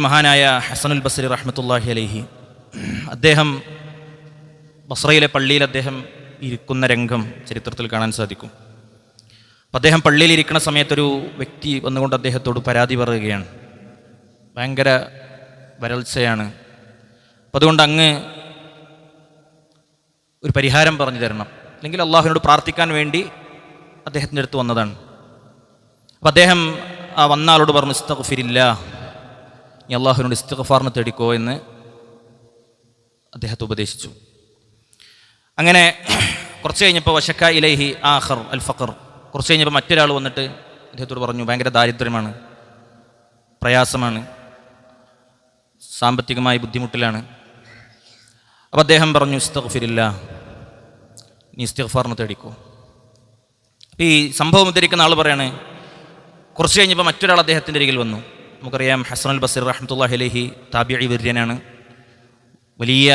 മഹാനായ ഹസനുൽ ബസ്രി റഹ്മത്തുള്ളാഹി അലൈഹി അദ്ദേഹം ബസ്രയിലെ പള്ളിയിൽ അദ്ദേഹം ഇരിക്കുന്ന രംഗം ചരിത്രത്തിൽ കാണാൻ സാധിക്കും. അപ്പം അദ്ദേഹം പള്ളിയിൽ ഇരിക്കുന്ന സമയത്തൊരു വ്യക്തി വന്നുകൊണ്ട് അദ്ദേഹത്തോട് പരാതി പറയുകയാണ്. ഭയങ്കര വരൾച്ചയാണ്, അപ്പം അതുകൊണ്ട് അങ്ങ് ഒരു പരിഹാരം പറഞ്ഞു തരണം, അല്ലെങ്കിൽ അള്ളാഹുവിനോട് പ്രാർത്ഥിക്കാൻ വേണ്ടി അദ്ദേഹത്തിൻ്റെ അടുത്ത് വന്നതാണ്. അപ്പം അദ്ദേഹം ആ വന്ന ആളോട് പറഞ്ഞു, ഇസ്തഗ്ഫിരില്ലാ, നീ അള്ളാഹുവിനോട് ഇസ്തിഗ്ഫാറിന് തേടിക്കോ എന്ന് അദ്ദേഹത്തെ ഉപദേശിച്ചു. അങ്ങനെ കുറച്ച് കഴിഞ്ഞപ്പോൾ വശക്ക ഇലൈഹി ആഖർ അൽ ഫഖർ, കുറച്ച് കഴിഞ്ഞപ്പോൾ മറ്റൊരാൾ വന്നിട്ട് അദ്ദേഹത്തോട് പറഞ്ഞു, ഭയങ്കര ദാരിദ്ര്യമാണ്, പ്രയാസമാണ്, സാമ്പത്തികമായി ബുദ്ധിമുട്ടിലാണ്. അപ്പോൾ അദ്ദേഹം പറഞ്ഞു, ഇസ്തഗ്ഫിരില്ലാ, നീ ഇസ്തിഗ്ഫാറിന് തേടിക്കോ. ഈ സംഭവം ഉദ്ധരിക്കുന്ന ആൾ പറയാണ്, കുറച്ച് കഴിഞ്ഞപ്പോൾ മറ്റൊരാൾ അദ്ദേഹത്തിൻ്റെ അരികിൽ വന്നു. നമുക്കറിയാം ഹസനുൽ ബസ്രി റഹ്മത്തുള്ളാഹി അലൈഹി താബിഈ വര്യനാണ്, വലിയ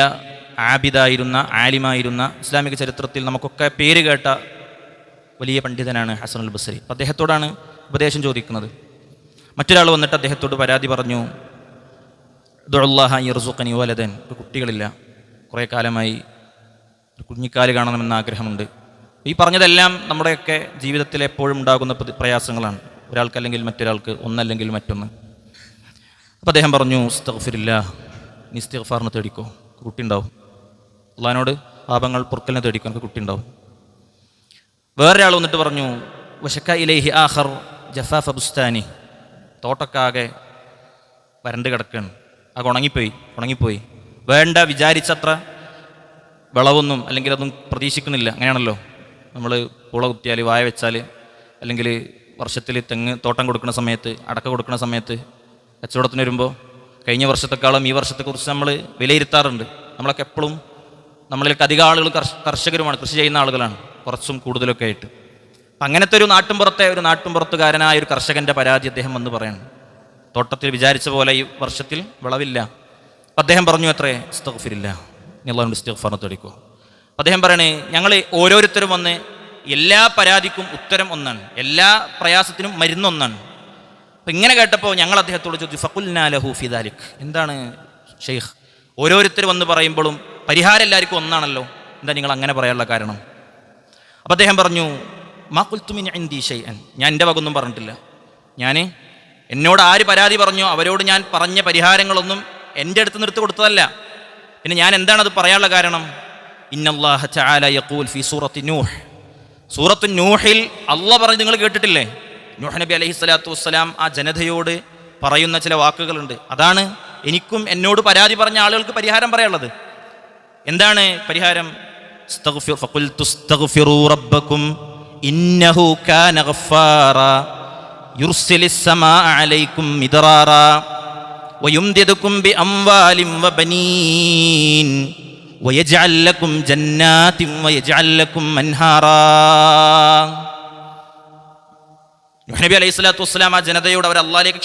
ആബിദായിരുന്ന, ആലിമായിരുന്ന, ഇസ്ലാമിക ചരിത്രത്തിൽ നമുക്കൊക്കെ പേര് കേട്ട വലിയ പണ്ഡിതനാണ് ഹസനുൽ ബസ്രി. അപ്പം അദ്ദേഹത്തോടാണ് ഉപദേശം ചോദിക്കുന്നത്. മറ്റൊരാൾ വന്നിട്ട് അദ്ദേഹത്തോട് പരാതി പറഞ്ഞു, ദുഅല്ലാഹ യർസുഖനി വലദൻ, കുട്ടികളില്ല, കുറേ കാലമായി ഒരു കുഞ്ഞിക്കാല് കാണണമെന്ന ആഗ്രഹമുണ്ട്. ഈ പറഞ്ഞതെല്ലാം നമ്മുടെയൊക്കെ ജീവിതത്തിൽ എപ്പോഴും ഉണ്ടാകുന്ന പ്രയാസങ്ങളാണ്, ഒരാൾക്കല്ലെങ്കിൽ മറ്റൊരാൾക്ക്, ഒന്നല്ലെങ്കിൽ മറ്റൊന്ന്. അപ്പം അദ്ദേഹം പറഞ്ഞു, ഇസ്തഗ്ഫിരില്ലാ, നീ ഇസ്തിഗ്ഫാറിന് തേടിക്കോ, കുട്ടി ഉണ്ടാവും, അള്ളാഹിനോട് പാപങ്ങൾ പൊറുക്കലിനെ തേടിക്കോ, എനിക്ക് കുട്ടി ഉണ്ടാവും. വേറൊരാൾ വന്നിട്ട് പറഞ്ഞു, വശക്ക ഇലൈഹി ആഖർ ജഫാഫ ബുസ്താനി, തോട്ടക്കാകെ വരണ്ട് കിടക്കുകയാണ്, ആകെ ഉണങ്ങിപ്പോയി, വേണ്ട വിചാരിച്ചത്ര വിളവൊന്നും അല്ലെങ്കിൽ അതൊന്നും പ്രതീക്ഷിക്കുന്നില്ല. അങ്ങനെയാണല്ലോ, നമ്മൾ പുള കുത്തിയാൽ, വായ വെച്ചാൽ, അല്ലെങ്കിൽ വർഷത്തിൽ തെങ്ങ് തോട്ടം കൊടുക്കുന്ന സമയത്ത്, അടക്ക കൊടുക്കുന്ന സമയത്ത് കച്ചവടത്തിന് വരുമ്പോൾ കഴിഞ്ഞ വർഷത്തെക്കാളും ഈ വർഷത്തെക്കുറിച്ച് നമ്മൾ വിലയിരുത്താറുണ്ട്. നമ്മളൊക്കെ എപ്പോഴും നമ്മളിലേക്ക് അധികം ആളുകൾ കർഷകരുമാണ്, കൃഷി ചെയ്യുന്ന ആളുകളാണ്, കുറച്ചും കൂടുതലൊക്കെ ആയിട്ട്. അപ്പം അങ്ങനത്തെ ഒരു നാട്ടുംപുറത്തുകാരനായ ഒരു കർഷകൻ്റെ പരാതി അദ്ദേഹം വന്ന് പറയണം, തോട്ടത്തിൽ വിചാരിച്ച പോലെ ഈ വർഷത്തിൽ വിളവില്ല. അപ്പം അദ്ദേഹം പറഞ്ഞു, എത്രേ, ഇസ്തഗ്ഫിരില്ലാ, നീ അല്ലാഹുവിനോട് ഇസ്തിഗ്ഫാറിന് തേടിക്കോ. അദ്ദേഹം പറയണേ, ഞങ്ങൾ ഓരോരുത്തരും വന്ന് എല്ലാ പരാതിക്കും ഉത്തരം ഒന്നാണ്, എല്ലാ പ്രയാസത്തിനും മരുന്നൊന്നാണ്. അപ്പം ഇങ്ങനെ കേട്ടപ്പോൾ ഞങ്ങൾ അദ്ദേഹത്തോട് ചോദിച്ചു, ഫഖുൽനാ ലഹു ഫി ദാലിക്, എന്താണ് ഷെയ്ഖ്, ഓരോരുത്തർ വന്ന് പറയുമ്പോഴും പരിഹാരം എല്ലാവർക്കും ഒന്നാണല്ലോ, എന്താ നിങ്ങൾ അങ്ങനെ പറയാനുള്ള കാരണം? അപ്പം അദ്ദേഹം പറഞ്ഞു, മാ ഖുൽതു മിൻ ഇൻദി ഷൈഅൻ, ഞാൻ എൻ്റെ വകൊന്നും പറഞ്ഞിട്ടില്ല, എന്നോട് ആര് പരാതി പറഞ്ഞോ അവരോട് ഞാൻ പറഞ്ഞ പരിഹാരങ്ങളൊന്നും എൻ്റെ അടുത്ത് നിർത്തി കൊടുത്തതല്ല. പിന്നെ ഞാൻ എന്താണത് പറയാനുള്ള കാരണം? ഇന്നല്ലാഹ തആല യഖൂൽ ഫി സൂറത്തി നൂഹ്, സൂറത്തു നൂഹിൽ അള്ളാഹ് പറഞ്ഞ് നിങ്ങൾ കേട്ടിട്ടില്ലേ? നൂഹ് നബി അലൈഹി സ്വലാത്തു വസ്സലാം ആ ജനതയോട് പറയുന്ന ചില വാക്കുകളുണ്ട്. അതാണ് എനിക്കും എന്നോട് പരാതി പറഞ്ഞ ആളുകൾക്ക് പരിഹാരം പറയാനുള്ളത്. എന്താണ് പരിഹാരം? ഫഖുൽതു ഇസ്തഗ്ഫിറൂ റബ്ബക്കും ഇന്നഹു കാന ഗഫാറാ യുർസിലിസ് സമാഅ അലൈക്കും മിദ്റാറാ വയുംദിദുക്കും ബിഅംവാലിൻ വബനീൻ വയജ്അൽ ലക്കും ജന്നാതിൻ വയജ്അൽ ലക്കും അൻഹാറാ. നൂഹ് നബി അലൈഹി സ്വലാത്തു വസ്സലാം ആ ജനതയോട് അവർ അള്ളാഹിലേക്ക്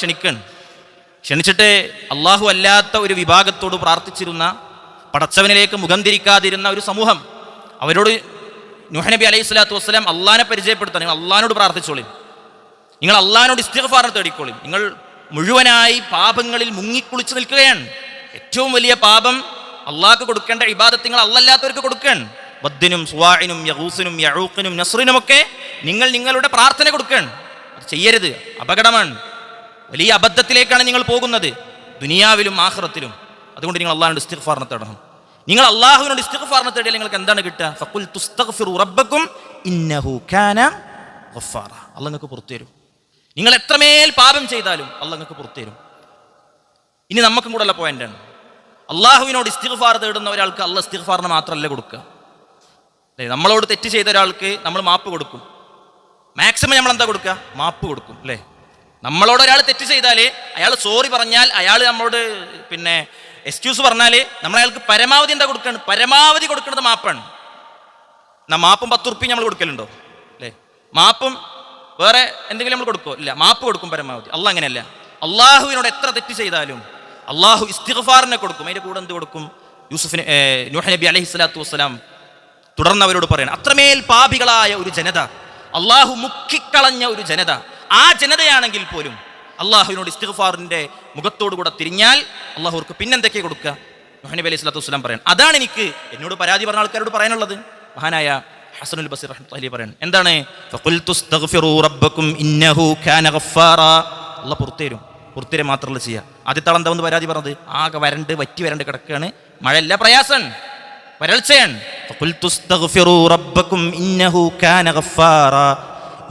ക്ഷണിച്ചിട്ട് അള്ളാഹു അല്ലാത്ത ഒരു വിഭാഗത്തോട് പ്രാർത്ഥിച്ചിരുന്ന, പടച്ചവനിലേക്ക് മുഖം തിരിക്കാതിരുന്ന ഒരു സമൂഹം, അവരോട് നൂഹ് നബി അലൈഹി സ്വലാത്തു വസ്സലാം അള്ളാഹിനെ പരിചയപ്പെടുത്താൻ, നിങ്ങൾ അള്ളാഹിനോട് പ്രാർത്ഥിച്ചോളി, നിങ്ങൾ അള്ളാഹിനോട് ഇസ്തിഗ്ഫാറിന് തേടിക്കോളി, നിങ്ങൾ മുഴുവനായി പാപങ്ങളിൽ മുങ്ങിക്കുളിച്ച് നിൽക്കുകയാണ്. ഏറ്റവും വലിയ പാപം അള്ളാഹ്ക്ക് കൊടുക്കേണ്ട ഇബാദത്ത് നിങ്ങൾ അല്ലാത്തവർക്ക് കൊടുക്കുകയാണ്. വദ്ദിനും സുവാഇനും യഗൂസിനും യഊഖിനും നസ്റിനും ഒക്കെ നിങ്ങൾ നിങ്ങളുടെ പ്രാർത്ഥന കൊടുക്കുകയാണ്. അത് ചെയ്യരുത്, അപകടമാണ്, വലിയ അബദ്ധത്തിലേക്കാണ് നിങ്ങൾ പോകുന്നത്, ദുനിയാവിലും ആഖിറത്തിലും. അതുകൊണ്ട് നിങ്ങൾ അള്ളാഹിനോട് ഇസ്തിഗ്ഫാറിന് തേടണം. നിങ്ങൾ അള്ളാഹുവിനോട് ഇസ്തിഗ്ഫാറിന് തേടിയാൽ നിങ്ങൾക്ക് എന്താണ് കിട്ടുക? ഫഖുൽതു ഇസ്തഗ്ഫിറൂ റബ്ബക്കും ഇന്നഹു കാന ഗഫാറാ, അള്ളാഹ് നിങ്ങൾക്ക് പുറത്തു തരും. നിങ്ങൾ എത്രമേൽ പാപം ചെയ്താലും അള്ളാഹ് നിങ്ങൾക്ക് പുറത്തു തരും. ഇനി നമുക്കും കൂടെയുള്ള പോയിന്റാണ്, അള്ളാഹുവിനോട് ഇസ്തിഗ്ഫാർ തേടുന്ന ഒരാൾക്ക് അള്ളാഹ് ഇസ്തിഗ്ഫാറിന് മാത്രമല്ല കൊടുക്കുക. നമ്മളോട് തെറ്റ് ചെയ്ത ഒരാൾക്ക് നമ്മൾ മാപ്പ് കൊടുക്കും, മാക്സിമം നമ്മൾ എന്താ കൊടുക്കുക? മാപ്പ് കൊടുക്കും, അല്ലേ? നമ്മളോട് ഒരാൾ തെറ്റ് ചെയ്താൽ അയാൾ സോറി പറഞ്ഞാൽ, അയാൾ നമ്മളോട് എക്സ്ക്യൂസ് പറഞ്ഞാൽ നമ്മൾ അയാൾക്ക് പരമാവധി എന്താ കൊടുക്കുകയാണ്? പരമാവധി കൊടുക്കുന്നത് മാപ്പാണ്. മാപ്പും 10 ഉറുപ്പിക നമ്മൾ കൊടുക്കലുണ്ടോ? അല്ലേ? മാപ്പും വേറെ എന്തെങ്കിലും നമ്മൾ കൊടുക്കുമോ? ഇല്ല, മാപ്പ് കൊടുക്കും പരമാവധി. അള്ളാഹ് അങ്ങനെയല്ല, അള്ളാഹുവിനോട് എത്ര തെറ്റ് ചെയ്താലും അള്ളാഹു ഇസ്തിഗ്ഫാറിനെ കൊടുക്കും. അതിൻ്റെ കൂടെ എന്ത് കൊടുക്കും? നൂഹ് നബി അലൈഹി സ്വലാത്തു വസ്സലാം തുടർന്ന് അവരോട് പറയണം, അത്രമേൽ പാപികളായ ഒരു ജനത, അള്ളാഹു മുക്കിക്കളഞ്ഞ ഒരു ജനത, ആ ജനതയാണെങ്കിൽ പോലും അള്ളാഹുവിനോട് ഇസ്തിഗ്ഫാറിന്റെ മുഖത്തോടുകൂടെ തിരിഞ്ഞാൽ അള്ളാഹു അവർക്ക് പിന്നെന്തൊക്കെ കൊടുക്കുക? നൂഹ് നബി അലൈഹി സ്വലാത്തു വസ്സലാം പറയാൻ, അതാണ് എനിക്ക് എന്നോട് പരാതി പറഞ്ഞ ആൾക്കാരോട് പറയാനുള്ളത്. മഹാനായ ഹസനുൽ ബസരി റഹ്മത്തുള്ളാഹി പറയാൻ, എന്താണ്? ഫഖുൽതുസ്തഗ്ഫിറൂ റബ്ബക്കും ഇന്നഹു കാന ഗഫാറാ. അള്ളാഹ് പുറത്തേരും മാത്രമല്ല ചെയ്യുക. ആദ്യത്തെ ആൾ എന്താ പരാതി പറഞ്ഞത്? ആകെ വറ്റി വരണ്ട് കിടക്കുകയാണ്, മഴയല്ല, പ്രയാസം, വരൾച്ചയാണ്. ഫഖുൽതുസ്തഗ്ഫിറൂ റബ്ബക്കും ഇന്നഹു കാന ഗഫാറാ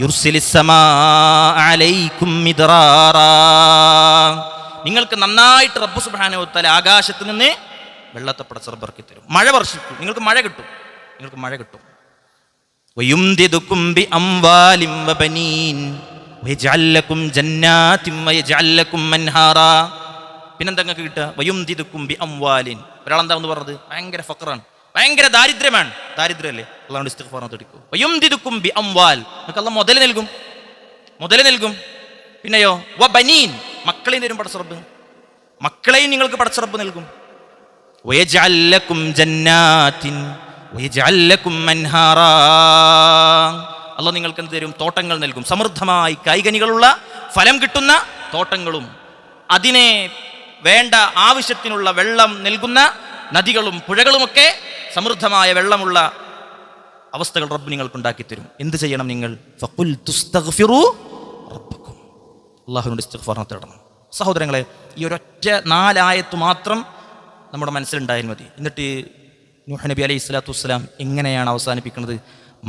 യുർസിലിസ് സമാഅ അലൈക്കും മിദ്റാറാ. നിങ്ങൾക്ക് നന്നായിട്ട് റബ്ബ് സുബ്ഹാനഹു വ തആല ആകാശത്ത് നിന്ന് വെള്ളത്തെ പടച്ചിറക്കി തരും, മഴ വർഷിക്കും, നിങ്ങൾക്ക് മഴ കിട്ടും. വയുംദിദുകും ബിഅംവാലിൻ വബനീൻ വയജ്അൽ ലക്കും ജന്നാതിൻ വയജ്അൽ ലക്കും അൻഹാറാ. പിന്നെന്താ നിങ്ങൾക്ക് കിട്ടുക? വയുംദിദുകും ബിഅംവാലിൻ. ഒരാളെന്താ എന്ന് പറഞ്ഞത്? ഭയങ്കര ഫഖറാണ്, ഭയങ്കര ദാരിദ്ര്യമാണ്. ദാരിദ്ര്യമല്ലേ? അള്ളാഹുവിന്റെ ഇസ്തിഗ്ഫാറിനെ തടിക്കും. വയുംദിദുകും ബിഅംവാൽ, നിങ്ങൾക്ക് അള്ളാഹ് മുതൽ നൽകും. പിന്നെയോ വബനീൻ, മക്കളെയും തരും പടച്ചിറപ്പ്, മക്കളെയും നിങ്ങൾക്ക് പടച്ചിറപ്പ് നൽകും. വയജ്അൽ ലക്കും ജന്നാതിൻ വയജ്അൽ ലക്കും അൻഹാറാ. അള്ളാഹ് നിങ്ങൾക്ക് എന്ത് തരും? തോട്ടങ്ങൾ നൽകും, സമൃദ്ധമായി കായ്കനികളുള്ള ഫലം കിട്ടുന്ന തോട്ടങ്ങളും അതിനെ വേണ്ട ആവശ്യത്തിനുള്ള വെള്ളം നൽകുന്ന നദികളും പുഴകളുമൊക്കെ സമൃദ്ധമായ വെള്ളമുള്ള അവസ്ഥകൾ റബ്ബ് നിങ്ങൾക്ക് ഉണ്ടാക്കി തരും. എന്ത് ചെയ്യണം നിങ്ങൾ? ഫഖുൽതുസ്തഗ്ഫിറൂ റബ്ബക്കും, അള്ളാഹുവിനോട് ഇസ്തിഗ്ഫാർ തേടണം. സഹോദരങ്ങളെ, ഈ ഒരൊറ്റ 4 ആയത്ത് മാത്രം നമ്മുടെ മനസ്സിലുണ്ടായാൽ മതി. എന്നിട്ട് നൂഹ് നബി അലൈഹി സ്വലാത്തു വസ്സലാം എങ്ങനെയാണ് അവസാനിപ്പിക്കുന്നത്?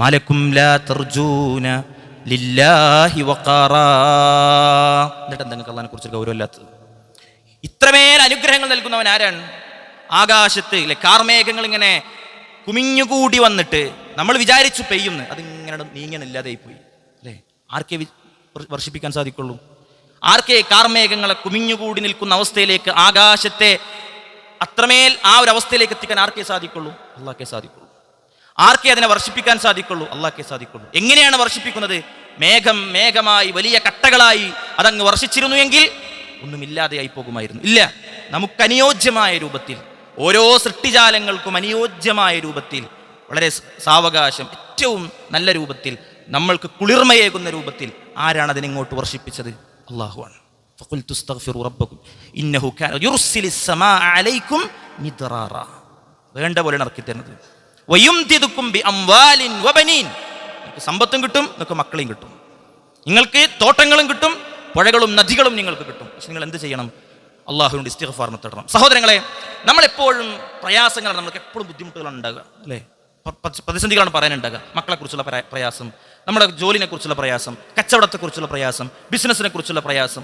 മലക്കും ലാ തർജൂന ലില്ലാഹി വഖാറാ. എന്നിട്ട് എന്താ നിങ്ങൾക്ക് അള്ളാഹിനെ കുറിച്ച് ഗൗരവമില്ലാത്തത്? ഇത്രമേൽ അനുഗ്രഹങ്ങൾ നൽകുന്നവൻ ആരാണ്? ആകാശത്ത് കാർമേഘങ്ങൾ ഇങ്ങനെ കുമിഞ്ഞുകൂടി വന്നിട്ട് നമ്മൾ വിചാരിച്ചു പെയ്യുന്നു, അതിങ്ങനെ നീങ്ങനില്ലാതെ പോയി അല്ലേ? ആർക്കേ വർഷിപ്പിക്കാൻ സാധിക്കുള്ളൂ? ആർക്കേ കാർമേഘങ്ങളെ കുമിഞ്ഞുകൂടി നിൽക്കുന്ന അവസ്ഥയിലേക്ക്, ആകാശത്തെ അത്രമേൽ ആ ഒരു അവസ്ഥയിലേക്ക് എത്തിക്കാൻ ആർക്കേ സാധിക്കുള്ളൂ? അള്ളാഹ്ക്കേ സാധിക്കുള്ളൂ. ആർക്കേ അതിനെ വർഷിപ്പിക്കാൻ സാധിക്കുള്ളൂ? അള്ളാഹ്ക്കേ സാധിക്കുള്ളൂ. എങ്ങനെയാണ് വർഷിപ്പിക്കുന്നത്? മേഘമായി വലിയ കട്ടകളായി അതങ്ങ് വർഷിച്ചിരുന്നു എങ്കിൽ ഒന്നുമില്ലാതെയായി പോകുമായിരുന്നു. ഇല്ല, നമുക്ക് അനുയോജ്യമായ രൂപത്തിൽ, ഓരോ സൃഷ്ടിജാലങ്ങൾക്കും അനുയോജ്യമായ രൂപത്തിൽ, വളരെ സാവകാശം, ഏറ്റവും നല്ല രൂപത്തിൽ, നമ്മൾക്ക് കുളിർമയേകുന്ന രൂപത്തിൽ ആരാണ് അതിനിങ്ങോട്ട് വർഷിപ്പിച്ചത്? അള്ളാഹുവാണ്. ഫഖുൽതുസ്തഗ്ഫിറൂ റബ്ബക്കും ഇന്നഹു കാന യുർസിലിസ് സമാഅ അലൈക്കും മിദ്റാറാ. വേണ്ട പോലെ ഇറക്കി തരുന്നത്. വയുംദിദുകും ബിഅംവാലിൻ വബനീൻ, നിങ്ങൾക്ക് സമ്പത്തും കിട്ടും, നിങ്ങൾക്ക് മക്കളെയും കിട്ടും, നിങ്ങൾക്ക് തോട്ടങ്ങളും കിട്ടും, പുഴകളും നദികളും നിങ്ങൾക്ക് കിട്ടും. പക്ഷെ നിങ്ങൾ എന്ത് ചെയ്യണം? അള്ളാഹുവിനോട് ഇസ്തിഗ്ഫാറിനെ തേടണം. സഹോദരങ്ങളെ, നമ്മളെപ്പോഴും പ്രയാസങ്ങളാണ്, നമ്മൾക്ക് എപ്പോഴും ബുദ്ധിമുട്ടുകളാണ് ഉണ്ടാകുക അല്ലേ? പ്രതിസന്ധികളാണ് പറയാനുണ്ടാകുക. മക്കളെക്കുറിച്ചുള്ള പ്രയാസം, നമ്മുടെ ജോലിനെ കുറിച്ചുള്ള പ്രയാസം, കച്ചവടത്തെക്കുറിച്ചുള്ള പ്രയാസം, ബിസിനസ്സിനെ കുറിച്ചുള്ള പ്രയാസം,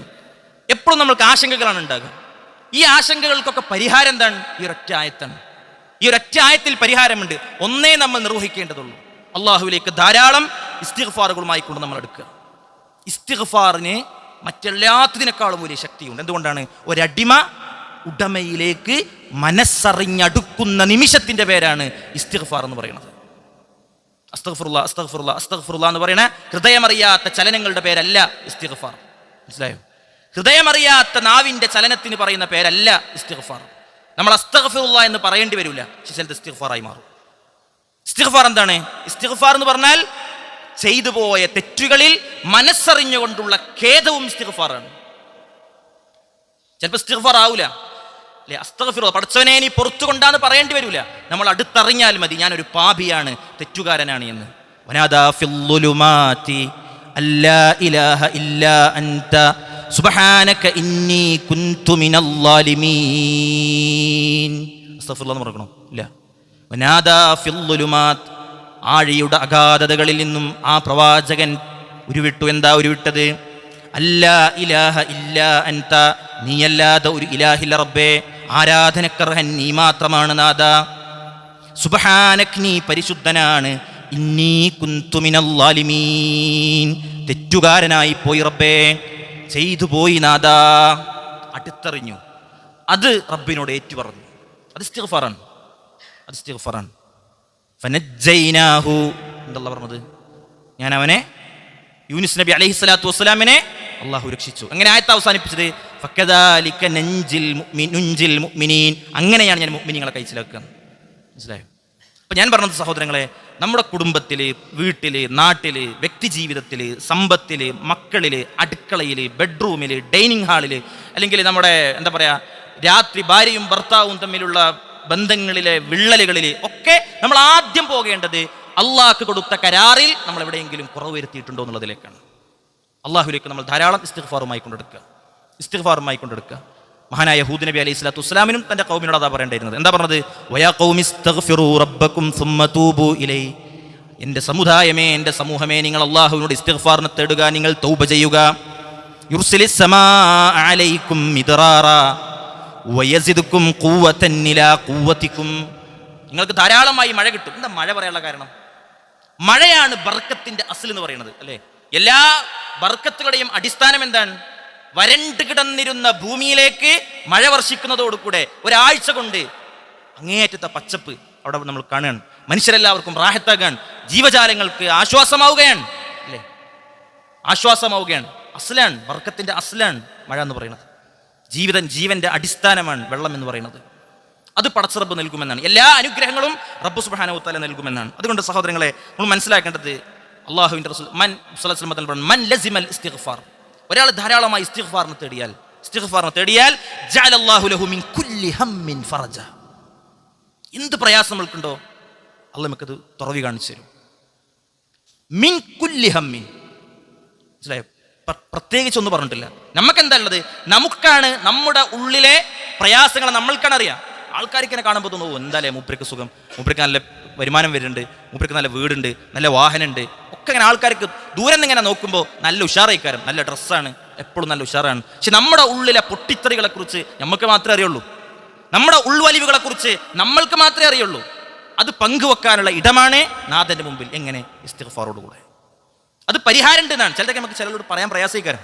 എപ്പോഴും നമ്മൾക്ക് ആശങ്കകളാണ് ഉണ്ടാകുക. ഈ ആശങ്കകൾക്കൊക്കെ പരിഹാരം എന്താണ്? ഈ ഒരൊറ്റ ആയത്താണ്. ഈ ഒരൊറ്റ ആയത്തിൽ പരിഹാരമുണ്ട്. ഒന്നേ നമ്മൾ നിർവഹിക്കേണ്ടതുള്ളൂ, അള്ളാഹുവിലേക്ക് ധാരാളം ഇസ്തിഗ്ഫാറുകളുമായി കൊണ്ട് നമ്മൾ എടുക്കുക. ഇസ്തിഗ്ഫാറിന് മറ്റെല്ലാത്തിനേക്കാളും വലിയ ശക്തിയുണ്ട്. എന്തുകൊണ്ടാണ്? ഒരടിമ ഉടമയിലേക്ക് മനസ്സറിഞ്ഞടുക്കുന്ന നിമിഷത്തിന്റെ പേരാണ് ഇസ്തിഗ്ഫാർ എന്ന് പറയുന്നത്. അസ്തഗ്ഫിറുല്ലാ അസ്തഗ്ഫിറുല്ലാ അസ്തഗ്ഫിറുല്ലാ എന്ന് പറയുന്ന ഹൃദയമറിയാത്ത ചലനങ്ങളുടെ പേരല്ല ഇസ്തിഗ്ഫാർ. മനസ്സിലായോ? ഹൃദയമറിയാത്ത നാവിന്റെ ചലനത്തിന് പറയുന്ന പേരല്ല ഇസ്തിഗ്ഫാർ. നമ്മൾ അസ്തഗ്ഫിറുല്ലാ എന്ന് പറയേണ്ടി വരില്ല, പക്ഷേ ഇസ്തിഗ്ഫാറായി മാറും. ഇസ്തിഗ്ഫാർ എന്താണ്? ഇസ്തിഗ്ഫാർ എന്ന് പറഞ്ഞാൽ ചെയ്തു പോയ തെറ്റുകളിൽ മനസ്സറിഞ്ഞുകൊണ്ടുള്ള ഖേദവും ഇസ്തിഗ്ഫാറാണ്. ചിലപ്പോൾ ഇസ്തിഗ്ഫാർ ആവൂല അല്ലെ? അസ്തഗ്ഫിറുല്ലാ, പടച്ചവനെ നീ പുറത്തു കൊണ്ടാന്ന് പറയേണ്ടി വരില്ല. നമ്മൾ അടുത്തറിഞ്ഞാൽ മതി, ഞാനൊരു പാപിയാണ്, തെറ്റുകാരനാണ് എന്ന്. വനാദാ ഫിദ്ദുലുമാതി അല്ലാ ഇലാഹ ഇല്ലാ അൻത സുബ്ഹാനക ഇന്നി കുൻതു മിനൽ ളാലിമീൻ. അസ്തഗ്ഫിറുല്ലാ എന്ന് പറയണോ? ഇല്ല. വനാദാ ഫിദ്ദുലുമാത്, ആഴിയുടെ അഗാധതകളിൽ നിന്നും ആ പ്രവാചകൻ ഉരുവിട്ടു. എന്താ ഉരുവിട്ടത്? അല്ലാ ഇലാഹ ഇല്ലാ അൻത, നീയല്ലാതെ ഒരു ഇലാഹില്ല റബ്ബേ, ആരാധനക്കർഹൻ നീ മാത്രമാണ് നാഥ. സുബ്ഹാനക്, നീ പരിശുദ്ധനാണ്. ഇന്നി കുൻതു മിനൽ ളാലിമീൻ, തെറ്റുകാരനായി പോയി റബ്ബേ, ചെയ്തു പോയി നാഥ. അടുത്തറിഞ്ഞു, അത് റബ്ബിനോട് ഏറ്റുപറഞ്ഞു. അത് ഇസ്തിഗ്ഫാറാണ്, അത് ഇസ്തിഗ്ഫാറാണ്. ഫനജ്ജൈനാഹു, എന്തല്ല പറഞ്ഞത്? ഞാൻ അവനെ, യൂനുസ് നബി അലൈഹി സ്വലാത്തു വസ്സലാമിനെ അള്ളാഹു രക്ഷിച്ചു. അങ്ങനെ ആയത്ത് അവസാനിപ്പിച്ചത് ഫകദാലിക നുൻജിൽ മുഅ്മിനീൻ, അങ്ങനെയാണ് ഞാൻ മുഅ്മിനീങ്ങളെ കൈച്ചിലാക്കുക. മനസ്സിലായോ? അപ്പം ഞാൻ പറഞ്ഞത് സഹോദരങ്ങളെ, നമ്മുടെ കുടുംബത്തിൽ, വീട്ടിൽ, നാട്ടിൽ, വ്യക്തി ജീവിതത്തിൽ, സമ്പത്തിൽ, മക്കളിൽ, അടുക്കളയിൽ, ബെഡ്റൂമിൽ, ഡൈനിങ് ഹാളിൽ, അല്ലെങ്കിൽ നമ്മുടെ എന്താ പറയുക, രാത്രി ഭാര്യയും ഭർത്താവും തമ്മിലുള്ള ബന്ധങ്ങളിലെ വിള്ളലുകളിൽ ഒക്കെ നമ്മൾ ആദ്യം പോകേണ്ടത് അള്ളാഹ്ക്ക് കൊടുത്ത കരാറിൽ നമ്മൾ എവിടെയെങ്കിലും കുറവ് വരുത്തിയിട്ടുണ്ടോ എന്നുള്ളതിലേക്കാണ്. അള്ളാഹുലേക്ക് നമ്മൾ ധാരാളം ഇസ്തിഗ്ഫാറുമായി കൊണ്ടെടുക്കുക. മഹാനായ ഹൂദ് നബി അലൈഹി സ്വലാത്തു വസ്സലാമിനും തന്റെ ഖൗമിനോട് അതാ പറയേണ്ടിയിരുന്നത്. എന്താ പറഞ്ഞത്? വയാ ഖൗമി ഇസ്തഗ്ഫിറൂ റബ്ബക്കും സുമ്മ തൂബൂ ഇലൈഹി. എൻ്റെ സമുദായമേ, എൻ്റെ സമൂഹമേ, നിങ്ങൾ അള്ളാഹുവിനോട് ഇസ്തിഗ്ഫാറിനെ തേടുക, നിങ്ങൾ തൗബ ചെയ്യുക. യുർസിലിസ് സമാഅ അലൈക്കും മിദ്റാറാ വയസിദുക്കും ഖുവതൻ ഇലാ ഖുവതിക്കും. നിങ്ങൾക്ക് ധാരാളമായി മഴ കിട്ടും. എന്താ മഴ പറയാനുള്ള കാരണം? മഴയാണ് ബർക്കത്തിന്റെ അസ്ൽ എന്ന് പറയുന്നത്, അല്ലേ? എല്ലാ ബർക്കത്തുകളുടെയും അടിസ്ഥാനം എന്താണ്? വരണ്ട് കിടന്നിരുന്ന ഭൂമിയിലേക്ക് മഴ വർഷിക്കുന്നതോടുകൂടെ ഒരാഴ്ച കൊണ്ട് അങ്ങേയറ്റത്തെ പച്ചപ്പ് അവിടെ നമ്മൾ കാണുകയാണ്. മനുഷ്യരെല്ലാവർക്കും റാഹത്താകാൻ, ജീവജാലങ്ങൾക്ക് ആശ്വാസമാവുകയാണ്, അല്ലേ? ആശ്വാസമാവുകയാണ്. അസ്ലാണ്, ബർക്കത്തിന്റെ അസ്ലാണ് മഴ എന്ന് പറയുന്നത്. ജീവന്റെ അടിസ്ഥാനമാണ് വെള്ളം എന്ന് പറയുന്നത്. അത് പടച്ച റബ്ബ് നൽകുമെന്നാണ്. എല്ലാ അനുഗ്രഹങ്ങളും റബ്ബ് സുബ്ഹാനഹു വ തആല നൽകുമെന്നാണ്. അതുകൊണ്ട് സഹോദരങ്ങളെ, നമ്മൾ മനസ്സിലാക്കേണ്ടത് അള്ളാഹുവിൻ്റെ റസൂൽ മൻ ലസിമൽ ഇസ്തിഗ്ഫാർ, ഒരാൾ ധാരാളമായി ഇസ്തിഗ്ഫാറിനെ തേടിയാൽ ജഅലല്ലാഹു ലഹു മിൻ കുല്ലി ഹമ്മിൻ ഫറജ. എന്ത് പ്രയാസം നമ്മൾക്കുണ്ടോ അള്ളാഹ് നമുക്കത് തുറവി കാണിച്ചു തരും. മിൻ കുല്ലി ഹമ്മിൻ, മനസ്സിലായോ? പ്രത്യേകിച്ച് ഒന്നും പറഞ്ഞിട്ടില്ല. നമുക്കെന്താ ഉള്ളത്? നമുക്കാണ് നമ്മുടെ ഉള്ളിലെ പ്രയാസങ്ങൾ നമ്മൾക്കാണ് അറിയാം. ആൾക്കാർക്ക് എന്നെ കാണുമ്പോൾ തോന്നുന്നു, എന്തായാലും മൂപ്പർക്ക് സുഖം, മൂപ്പർക്ക് നല്ല വരുമാനം വരുന്നുണ്ട്, മൂപ്പർക്ക് നല്ല വീടുണ്ട്, നല്ല വാഹനമുണ്ട്, ഒക്കെ ഇങ്ങനെ ആൾക്കാർക്ക് ദൂരം നിന്ന് ഇങ്ങനെ നോക്കുമ്പോൾ നല്ല ഉഷാറായിക്കാരം, നല്ല ഡ്രസ്സാണ്, എപ്പോഴും നല്ല ഉഷാറാണ്. പക്ഷെ നമ്മുടെ ഉള്ളിലെ പൊട്ടിത്തെറികളെ കുറിച്ച് നമുക്ക് മാത്രമേ അറിയുള്ളൂ. നമ്മുടെ ഉൾവലിവുകളെ കുറിച്ച് നമ്മൾക്ക് മാത്രമേ അറിയുള്ളൂ. അത് പങ്കുവെക്കാനുള്ള ഇടമാണ് നാഥന്റെ മുമ്പിൽ. എങ്ങനെ? ഇസ്തിഗ്ഫാറോടുകൂടെ. അത് പരിഹാരം ഉണ്ട് എന്നാണ്. ചിലതൊക്കെ ചിലരോട് പറയാൻ പ്രയാസീകാരം.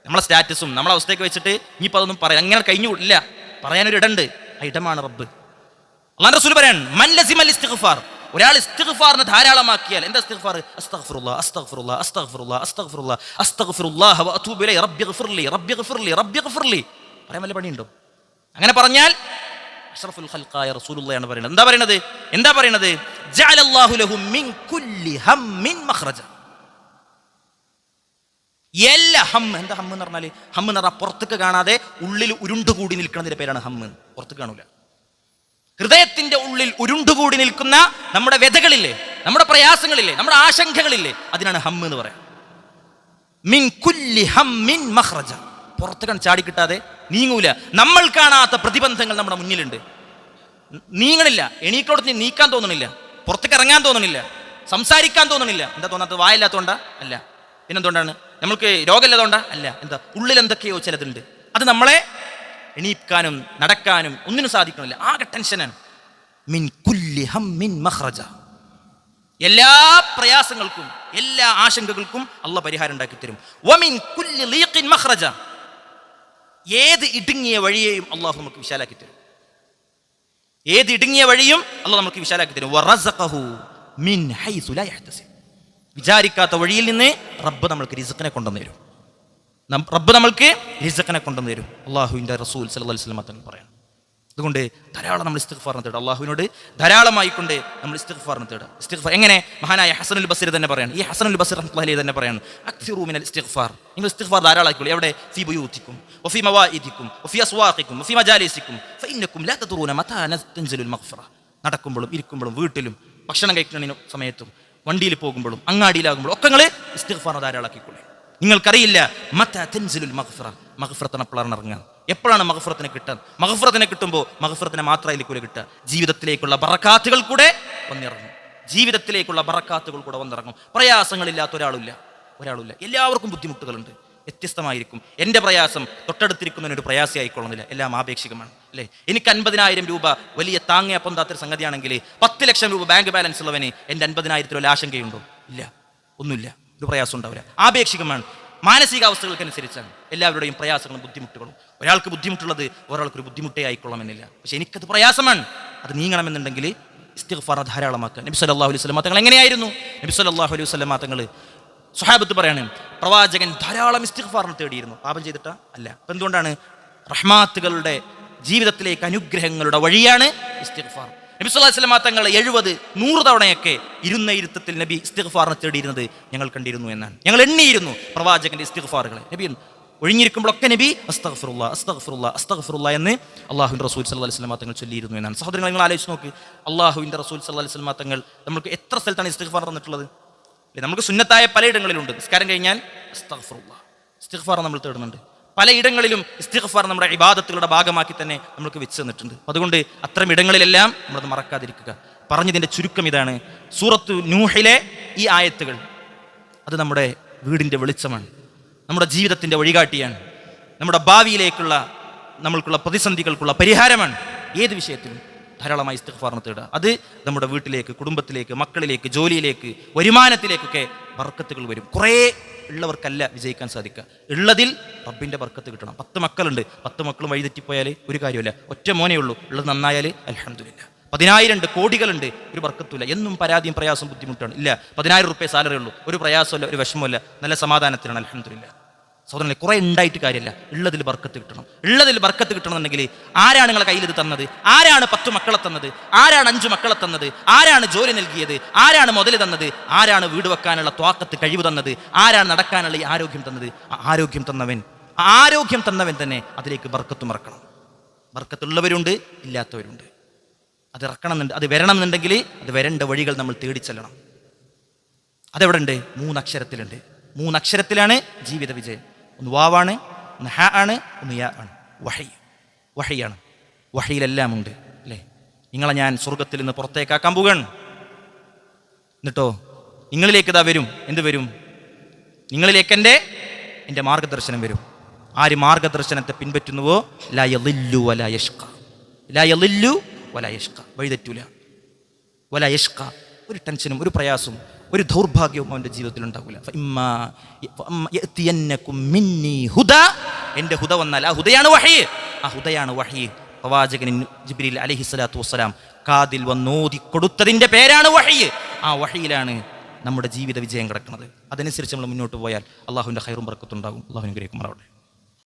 നമ്മളെ സ്റ്റാറ്റസും നമ്മളെ അവസ്ഥയൊക്കെ വെച്ചിട്ട് ഇനിയിപ്പോൾ അതൊന്നും പറയാം, അങ്ങനെ കഴിഞ്ഞു ഇല്ല, പറയാനൊരു ഇടമുണ്ട്. ആ ഇടമാണ് റബ്ബ്. അല്ലാഹുവിന്റെ റസൂൽ പറയാണ്, മൻ ലസിമൽ ഇസ്തിഗ്ഫാർ, ഒരാൾ ഇസ്തിഗ്ഫാറിനെ ധാരാളമാക്കിയാൽ. എന്താ ഇസ്തിഗ്ഫാർ? അസ്തഗ്ഫിറുല്ലാഹ് അസ്തഗ്ഫിറുല്ലാഹ് അസ്തഗ്ഫിറുല്ലാഹ് അസ്തഗ്ഫിറുല്ലാഹ് അസ്തഗ്ഫിറുല്ലാഹ വഅതൂബു ഇലൈഹി റബ്ബിഗ്ഫിർലി റബ്ബിഗ്ഫിർലി റബ്ബിഗ്ഫിർലി. പറയാൻ വല്ല പണിയുണ്ടോ? അങ്ങനെ പറഞ്ഞാൽ അഷ്റഫുൽ ഖൽഖായ റസൂലുള്ളാഹിയാണ് പറയുന്നത്. എന്താ പറയുന്നത്? ജഅലല്ലാഹു ലഹു മിൻ കുല്ലി ഹമ്മിൻ മഖ്റജ. എല്ലാ ഹമ്മ്, എന്താ ഹമ്മ് എന്ന് പറഞ്ഞാൽ? ഹമ്മ് എന്ന് പറഞ്ഞാൽ പുറത്തേക്ക് കാണാതെ ഉള്ളിൽ ഉരുണ്ടുകൂടി നിൽക്കുന്നതിന്റെ പേരാണ് ഹമ്മ്. പുറത്തേക്ക് കാണൂല. ഹൃദയത്തിന്റെ ഉള്ളിൽ ഉരുണ്ടുകൂടി നിൽക്കുന്ന നമ്മുടെ വ്യതകളില്ലേ, നമ്മുടെ പ്രയാസങ്ങളില്ലേ, നമ്മുടെ ആശങ്കകളില്ലേ, അതിനാണ് ഹമ്മ് എന്ന് പറയാം. മിൻ കുല്ലി ഹമ്മിൻ മഖ്റജ. പുറത്തേക്കാണ് ചാടിക്കിട്ടാതെ നീങ്ങൂല. നമ്മൾ കാണാത്ത പ്രതിബന്ധങ്ങൾ നമ്മുടെ മുന്നിലുണ്ട്. നീങ്ങണില്ല, എണീക്കോടത്ത് നീക്കാൻ തോന്നണില്ല, പുറത്തേക്ക് ഇറങ്ങാൻ തോന്നണില്ല, സംസാരിക്കാൻ തോന്നണില്ല. എന്താ തോന്നാത്തത്? വായില്ലാത്തോണ്ടാ? അല്ല. പിന്നെന്തുകൊണ്ടാണ്? നമ്മൾക്ക് രോഗമില്ലാത്തോണ്ടാ? അല്ല. എന്താ? ഉള്ളിൽ എന്തൊക്കെയോ ചിലതുണ്ട്. അത് നമ്മളെ എണീക്കാനും നടക്കാനും ഒന്നിനും സാധിക്കണില്ല. ആകെ ടെൻഷനാണ്. മിൻ കുല്ലി ഹമ്മിൻ മഖ്റജ. എല്ലാ പ്രയാസങ്ങൾക്കും എല്ലാ ആശങ്കകൾക്കും അള്ളാഹ് പരിഹാരം ഉണ്ടാക്കി തരും. വമിൻ കുല്ലി ലീഖിൻ മഖ്റജ. ഏത് ഇടുങ്ങിയ വഴിയെയും അള്ളാഹു നമുക്ക് വിശാലാക്കി തരും. ഏത് ഇടുങ്ങിയ വഴിയും അള്ളാഹ് നമുക്ക് വിശാലാക്കി തരും. വറസഖഹു മിൻ ഹൈസു ലാ യഹ്തസിബ്. വിചാരിക്കാത്ത വഴിയിൽ നിന്ന് റബ്ബ് നമ്മൾക്ക് റിസ്ഖിനെ കൊണ്ടുവന്നു തരും. അള്ളാഹുവിൻ്റെ റസൂൽ സല്ലല്ലാഹു അലൈഹി വസല്ലം തങ്ങൾ പറയാം. അതുകൊണ്ട് ധാരാളം നമ്മൾ ഇസ്തിഗ്ഫാറിനെ തേടുക. അള്ളാഹുവിനോട് ധാരാളമായിക്കൊണ്ട് നമ്മൾ ഇസ്തിഗ്ഫാറിനെ തേടുക. ഇസ്തിഗ്ഫാർ എങ്ങനെ? മഹാനായ ഹസനുൽ ബസ്രി തന്നെ പറയാണ്. ഈ ഹസനുൽ ബസ്രി റഹ്മത്തുള്ളാഹി അലൈഹി തന്നെ പറയാണ്, അക്സിറൂ മിനൽ ഇസ്തിഗ്ഫാർ. നിങ്ങൾ ഇസ്തിഗ്ഫാർ ധാരാളമായിക്കോളൂ. എവിടെ? ഫീ ബുയൂതിക്കും വഫീ മവാഇദിക്കും വഫീ അസ്വാഖിക്കും വഫീ മജാലിസിക്കും ഫഇന്നകും ലാ തദ്റൂന മതാ തൻസിലുൽ മഗ്ഫിറ. നടക്കുമ്പോഴും ഇരിക്കുമ്പോഴും വീട്ടിലും ഭക്ഷണം കഴിക്കുന്ന സമയത്തും വണ്ടിയിൽ പോകുമ്പോഴും അങ്ങാടിയിലാകുമ്പോഴും ഒക്കെ നിങ്ങൾ ഇസ്തിഗ്ഫാർ ധാരാളമാക്കിക്കോളൂ. നിങ്ങൾക്കറിയില്ല മതാ തൻസിലുൽ മഗ്ഫിറ, മഗ്ഫിറത്തിന് എപ്പോഴാണ് ഇറങ്ങുക, എപ്പോഴാണ് മഗ്ഫിറത്തിനെ കിട്ടുക. മഗ്ഫിറത്തിനെ കിട്ടുമ്പോൾ മഗ്ഫിറത്തിനെ മാത്രമായിരിക്കും കിട്ടുക, ജീവിതത്തിലേക്കുള്ള ബറക്കാത്തുകൾ കൂടെ വന്നിറങ്ങും. പ്രയാസങ്ങളില്ലാത്ത ഒരാളില്ല. എല്ലാവർക്കും ബുദ്ധിമുട്ടുകളുണ്ട്, വ്യത്യസ്തമായിരിക്കും. എൻ്റെ പ്രയാസം തൊട്ടടുത്തിരിക്കുന്നതിനൊരു പ്രയാസമായിക്കൊള്ളുന്നില്ല. എല്ലാം ആപേക്ഷികമാണ്, അല്ലേ? എനിക്ക് 50,000 രൂപ വലിയ താങ്ങയപ്പൊന്താത്തൊരു സംഗതിയാണെങ്കിൽ 10 ലക്ഷം രൂപ ബാങ്ക് ബാലൻസ് ഉള്ളവന് എൻ്റെ 50,000 വല്ല ആശങ്കയുണ്ടോ? ഇല്ല, ഒന്നുമില്ല. ഒരു പ്രയാസം ഉണ്ടാവില്ല. ആപേക്ഷികമാണ്. മാനസികാവസ്ഥകൾക്കനുസരിച്ചാണ് എല്ലാവരുടെയും പ്രയാസങ്ങളും ബുദ്ധിമുട്ടുകളും. ഒരാൾക്ക് ബുദ്ധിമുട്ടുള്ളത് ഒരാൾക്കൊരു ബുദ്ധിമുട്ടേ ആയിക്കൊള്ളണമെന്നില്ല. പക്ഷെ എനിക്കത് പ്രയാസമാണ്, അത് നീങ്ങണമെന്നുണ്ടെങ്കിൽ ഇസ്തിഗ്ഫാർ ധാരാളമാക്കുക. നബി സല്ലല്ലാഹു അലൈഹി വസല്ലം തങ്ങൾ എങ്ങനെയായിരുന്നു? നബി സല്ലല്ലാഹു അലൈഹി വസല്ലം തങ്ങൾ സ്വഹാബത്ത് പറയാണ്, പ്രവാചകൻ ധാരാളം ഇസ്തിഗ്ഫാറിനെ തേടിയിരുന്നു. പാപം ചെയ്തിട്ടാ? അല്ല. അപ്പം എന്തുകൊണ്ടാണ്? റഹ്മാത്തുകളുടെ ജീവിതത്തിലേക്ക് അനുഗ്രഹങ്ങളുടെ വഴിയാണ് ഇസ്തിഗ്ഫാർ. നബി സല്ലല്ലാഹു അലൈഹി വസല്ലം തങ്ങൾ 70-100 തവണയൊക്കെ ഇരുന്ന ഇരുത്തത്തിൽ നബി ഇസ്തിഗ്ഫാറിനെ തേടിയിരുന്നത് ഞങ്ങൾ കണ്ടിരുന്നു എന്നാണ്. ഞങ്ങൾ എണ്ണിയിരുന്നു പ്രവാചകന്റെ ഇസ്തിഗ്ഫാറുകളെ. നബി ഒഴിഞ്ഞിരിക്കുമ്പോഴൊക്കെ നബി അസ്തഗ്ഫിറുല്ലാ അസ്തഗ്ഫിറുല്ലാ അസ്തഗ്ഫിറുല്ലാ എന്ന് അള്ളാഹുവിൻ്റെ റസൂൽ സല്ലല്ലാഹു അലൈഹി വസല്ലം തങ്ങൾ ചൊല്ലിയിരുന്നു എന്നാണ്. സഹോദരങ്ങൾ, നിങ്ങൾ ആലോചിച്ച് നോക്ക്, അള്ളാഹുവിൻ്റെ റസൂൽ സല്ലല്ലാഹു അലൈഹി വസല്ലം തങ്ങൾ നമുക്ക് എത്ര സ്ഥലത്താണ് ഇസ്തിഗ്ഫാർ തന്നിട്ടുള്ളത്? നമുക്ക് സുന്നത്തായ പലയിടങ്ങളിലുണ്ട്. നിസ്കാരം കഴിഞ്ഞാൽ അസ്തഗ്ഫിറുല്ലാ ഇസ്തിഗ്ഫാർ നമ്മൾ തേടുന്നുണ്ട്. പലയിടങ്ങളിലും ഇസ്തിഗ്ഫാർ നമ്മുടെ ഇബാദത്തുകളുടെ ഭാഗമാക്കി തന്നെ നമുക്ക് വെച്ച് തന്നിട്ടുണ്ട്. അതുകൊണ്ട് അത്തരം ഇടങ്ങളിലെല്ലാം നമ്മളത് മറക്കാതിരിക്കുക. പറഞ്ഞതിൻ്റെ ചുരുക്കം ഇതാണ്, സൂറത്തു നൂഹിലെ ഈ ആയത്തുകൾ അത് നമ്മുടെ വീടിൻ്റെ വെളിച്ചമാണ്, നമ്മുടെ ജീവിതത്തിൻ്റെ വഴികാട്ടിയാണ്, നമ്മുടെ ഭാവിയിലേക്കുള്ള നമ്മൾക്കുള്ള പ്രതിസന്ധികൾക്കുള്ള പരിഹാരമാണ്. ഏത് വിഷയത്തിലും ധാരാളമായി ഇസ്തിഗ്ഫാറിനെ തേടുക. അത് നമ്മുടെ വീട്ടിലേക്ക്, കുടുംബത്തിലേക്ക്, മക്കളിലേക്ക്, ജോലിയിലേക്ക്, വരുമാനത്തിലേക്കൊക്കെ ബർക്കത്തുകൾ വരും. കുറേ ഉള്ളവർക്കല്ല വിജയിക്കാൻ സാധിക്കുക, ഉള്ളതിൽ റബ്ബിൻ്റെ ബർക്കത്ത് കിട്ടണം. 10 മക്കളുണ്ട്, 10 മക്കളും വഴിതെറ്റിപ്പോയാൽ ഒരു കാര്യമില്ല. ഒറ്റ മോനേ ഉള്ളൂ, ഉള്ളത് നന്നായാൽ അൽഹംദുലില്ലാഹ്. 10,000 ഉണ്ട്, കോടികളുണ്ട്, ഒരു ബർക്കത്തുമില്ല. എന്നും പരാതിയും പ്രയാസവും ബുദ്ധിമുട്ടാണ്. ഇല്ല, 10,000 റുപ്യ സാലറി ഉള്ളൂ, ഒരു പ്രയാസമല്ല, ഒരു വിഷമമില്ല, നല്ല സമാധാനത്തിലാണ് അൽഹംദുലില്ലാഹ്. സഹോദരങ്ങളെ, കുറേ ഉണ്ടായിട്ട് കാര്യമില്ല, ഉള്ളതിൽ ബർക്കത്ത് കിട്ടണം. ഉള്ളതിൽ ബർക്കത്ത് കിട്ടണമെന്നുണ്ടെങ്കിൽ ആരാണ് നിങ്ങളെ കയ്യിൽ ഇത് തന്നത്? ആരാണ് 10 മക്കളെ തന്നത്? ആരാണ് 5 മക്കളെ തന്നത്? ആരാണ് ജോലി നൽകിയത്? ആരാണ് മുതൽ തന്നത്? ആരാണ് വീട് വെക്കാനുള്ള ത്വാക്കത്ത് കഴിവ് തന്നത്? ആരാണ് നടക്കാനുള്ള ഈ ആരോഗ്യം തന്നത്? ആരോഗ്യം തന്നവൻ, ആരോഗ്യം തന്നവൻ തന്നെ അതിലേക്ക് ബർക്കത്ത് മറക്കണം. ബർക്കത്തുള്ളവരുണ്ട്, ഇല്ലാത്തവരുണ്ട്. അത് ഇറക്കണം, അത് വരണം എന്നുണ്ടെങ്കിൽ അത് വരേണ്ട വഴികൾ നമ്മൾ തേടിച്ചെല്ലണം. അതെവിടെ ഉണ്ട്? 3 അക്ഷരത്തിലുണ്ട്. 3 അക്ഷരത്തിലാണ് ജീവിത വിജയം. ഒന്ന് വാവാണ്, ഒന്ന് ഹ ആണ്, ഒന്ന് യാ ആണ്. വഹി, വഹിയാണ്. വഹിയിലെല്ലാം ഉണ്ട് അല്ലേ? നിങ്ങളെ ഞാൻ സ്വർഗത്തിൽ നിന്ന് പുറത്തേക്കാക്കാൻ പോവുകയാണ്. എന്നിട്ടോ നിങ്ങളിലേക്ക് ഇതാ വരും. എന്ത് വരും? നിങ്ങളിലേക്ക് എൻ്റെ മാർഗദർശനം വരും. ആര് മാർഗദർശനത്തെ പിൻപറ്റുന്നുവോ ലാ യളില്ലു വലാ യഷ്ഖ, ലാ യളില്ലു വലാ യഷ്ഖ, വഴിതെറ്റൂല. വലാ യഷ്ഖ, ഒരു ടെൻഷനും ഒരു പ്രയാസവും ഒരു ദൗർഭാഗ്യവും അവൻ്റെ ജീവിതത്തിൽ ഉണ്ടാവില്ല. എൻ്റെ ഹുദ വന്നാൽ ആ ഹുദയാണ് വഹി, ആ ഹുദയാണ് വഹി. പ്രവാചകൻ ജിബ്രീൽ അലൈഹിസ്സലാത്തു വസ്സലാം കാതിൽ വന്നോതി കൊടുത്തതിൻ്റെ പേരാണ് വഹി. ആ വഹിയിലാണ് നമ്മുടെ ജീവിത വിജയം കിടക്കുന്നത്. അതനുസരിച്ച് നമ്മൾ മുന്നോട്ട് പോയാൽ അള്ളാഹുവിൻ്റെ ഖൈറും ബർക്കത്തും ഉണ്ടാകും. അള്ളാഹു അനുഗ്രഹിക്കുമാറാവട്ടെ.